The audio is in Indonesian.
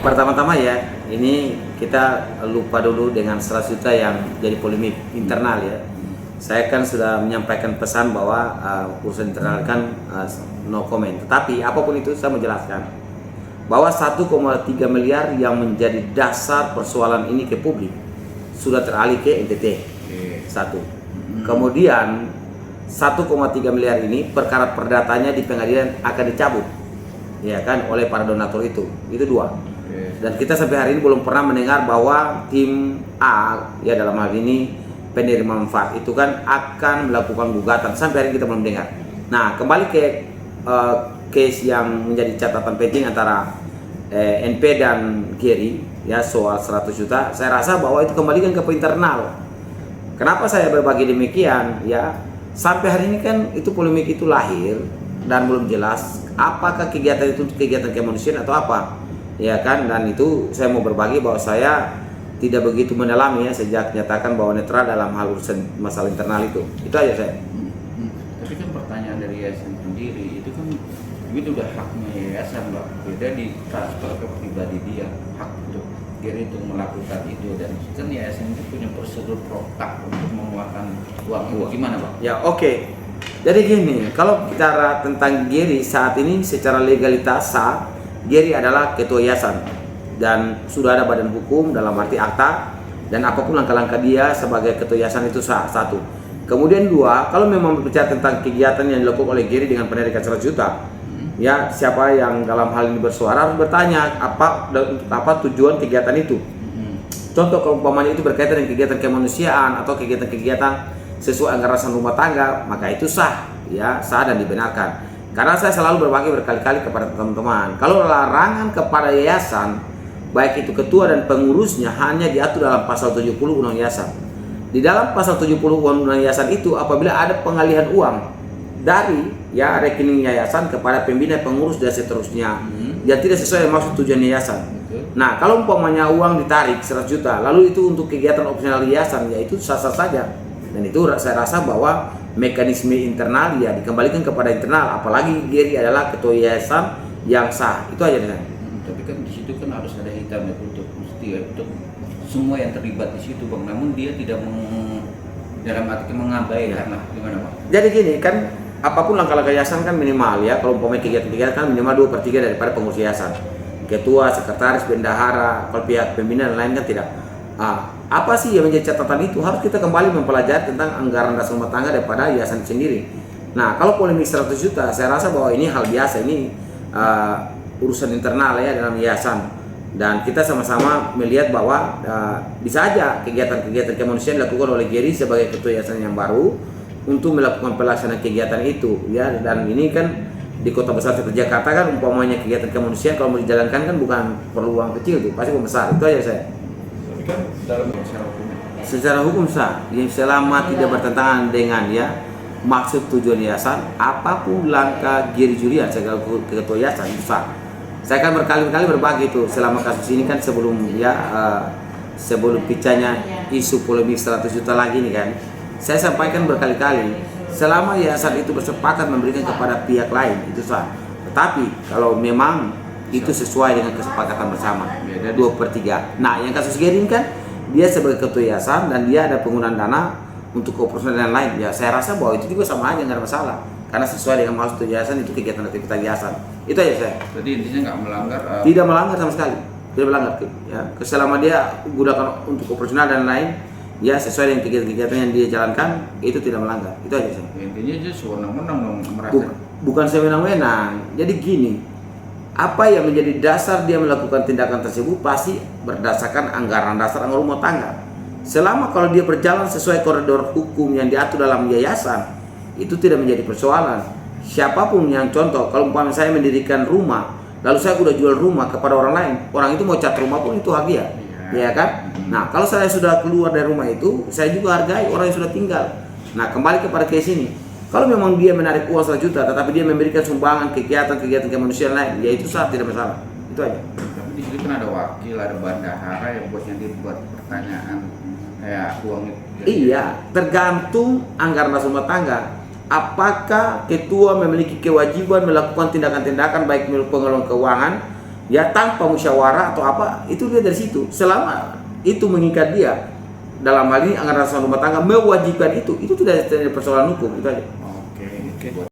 Pertama-tama ya, ini kita lupa dulu dengan 100 juta yang jadi polemik internal ya. Saya kan sudah menyampaikan pesan bahwa urusan internal kan no comment. Tetapi apapun itu saya menjelaskan bahwa 1,3 miliar yang menjadi dasar persoalan ini ke publik sudah teralih ke NTT. Satu. Kemudian 1,3 miliar ini perkara perdatanya di pengadilan akan dicabut, ya kan, oleh para donatur itu. Itu dua. Dan kita sampai hari ini belum pernah mendengar bahwa tim A, ya dalam hal ini penerima manfaat itu kan akan melakukan gugatan. Sampai hari ini kita belum dengar. Nah, kembali ke case yang menjadi catatan penting antara NP dan Gary ya soal 100 juta. Saya rasa bahwa itu kembalikan ke internal. Kenapa saya berbagi demikian? Ya, sampai hari ini kan itu polemik itu lahir dan belum jelas apakah kegiatan itu kegiatan kemanusiaan atau apa. Ya kan, dan itu saya mau berbagi bahwa saya tidak begitu mendalami ya sejak nyatakan bahwa netral dalam hal urusan masalah internal itu aja saya. Tapi kan pertanyaan dari yayasan sendiri itu kan itu udah haknya yayasan, Mbak. Beda di transfer ke pribadi dia, hak untuk diri untuk melakukan itu, dan kan yayasan itu punya prosedur protak untuk mengeluarkan uang itu. Gimana, Pak? Ya oke. Jadi gini, kalau bicara tentang Gary saat ini secara legalitas sah, Gary adalah ketua yayasan dan sudah ada badan hukum dalam arti akta, dan apapun langkah-langkah dia sebagai ketua yayasan itu sah. Satu. Kemudian dua, kalau memang berbicara tentang kegiatan yang dilakukan oleh Gary dengan penarikan 100 juta, ya siapa yang dalam hal ini bersuara harus bertanya apa tujuan kegiatan itu. Contoh kalau umpamanya itu berkaitan dengan kegiatan kemanusiaan atau kegiatan-kegiatan sesuai anggaran rumah tangga, maka itu sah, ya sah dan dibenarkan. Karena saya selalu berbagi berkali-kali kepada teman-teman, kalau larangan kepada yayasan, baik itu ketua dan pengurusnya hanya diatur dalam pasal 70 Undang Yayasan. Di dalam pasal 70 Undang Yayasan itu, apabila ada pengalihan uang dari ya rekening yayasan kepada pembina, pengurus dan seterusnya, yang tidak sesuai maksud tujuan yayasan. Nah, kalau umpamanya uang ditarik 100 juta, lalu itu untuk kegiatan opsional yayasan, ya itu sah-sah saja. Dan itu saya rasa bahwa mekanisme internal ya dikembalikan kepada internal, apalagi Gary adalah ketua yayasan yang sah. Itu aja nih. Tapi kan di situ kan harus ada hitam ya untuk semua yang terlibat di situ, Bang. Namun dia tidak dalam arti mengabaikan lah, gimana, Bang? Jadi gini kan, apapun langkah-langkah yayasan kan minimal ya, kalau umpamanya kegiatan-kegiatan kan minimal 2/3 daripada pengurus yayasan, ketua, sekretaris, bendahara, kalau pihak pembina dan lain kan tidak. Apa sih yang menjadi catatan itu? Harus kita kembali mempelajari tentang anggaran dasar rumah tangga daripada yayasan sendiri. Nah, kalau polemik 100 juta, saya rasa bahwa ini hal biasa, ini urusan internal ya dalam yayasan. Dan kita sama-sama melihat bahwa bisa aja kegiatan-kegiatan kemanusiaan dilakukan oleh Gary sebagai ketua yayasan yang baru untuk melakukan pelaksanaan kegiatan itu ya. Dan ini kan di kota besar seperti Jakarta kan umpamanya kegiatan kemanusiaan kalau mau dijalankan kan bukan perlu uang kecil tuh, pasti uang besar. Itu aja saya. Kan dalam secara hukum sah, ya, selama tidak bertentangan dengan ya maksud tujuan yayasan, apapun langkah Gary Julian sebagai ketua yayasan itu sah. Saya kan berkali-kali berbagi itu selama kasus ini kan sebelum sebelum pecahnya isu polemik 100 juta lagi nih kan, saya sampaikan berkali-kali selama yayasan itu bersepakat memberikan kepada pihak lain itu sah. Tetapi kalau memang itu sesuai dengan kesepakatan bersama 2/3. Nah, yang kasus Gary kan dia sebagai ketua yayasan dan dia ada penggunaan dana untuk operasional dan lain. Ya saya rasa bahwa itu juga sama aja, nggak ada masalah. Karena sesuai dengan maksud yayasan itu kegiatan aktivitas yayasan. Itu aja saya. Jadi intinya nggak melanggar. Tidak melanggar sama sekali. Tidak melanggar. Ya, selama dia gunakan untuk operasional dan lain, ya sesuai dengan kegiatan-kegiatan yang dia jalankan itu tidak melanggar. Itu aja saya. Intinya dia sewenang-wenang dong merasa. Bukan sewenang-wenang. Jadi gini. Apa yang menjadi dasar dia melakukan tindakan tersebut pasti berdasarkan anggaran dasar anggaran rumah tangga. Selama kalau dia berjalan sesuai koridor hukum yang diatur dalam yayasan, itu tidak menjadi persoalan. Siapapun yang contoh, kalau umpamanya saya mendirikan rumah, lalu saya udah jual rumah kepada orang lain, orang itu mau cat rumah pun itu hak dia, ya kan? Nah, kalau saya sudah keluar dari rumah itu, saya juga hargai orang yang sudah tinggal. Nah, kembali kepada case ini. Kalau memang dia menarik uang 100 juta, tetapi dia memberikan sumbangan kegiatan-kegiatan kemanusiaan lain, ya itu sah, tidak masalah. Itu aja. Tapi di situ kan ada wakil, ada bendahara yang buat pertanyaan kayak uang itu. Iya, tergantung anggaran dasar rumah tangga. Apakah ketua memiliki kewajiban melakukan tindakan-tindakan baik pengelolaan keuangan ya tanpa musyawarah atau apa, itu dia dari situ. Selama itu mengikat dia, dalam hal ini anggaran rumah tangga mewajibkan itu tidak jadi persoalan hukum, itu aja. Oke.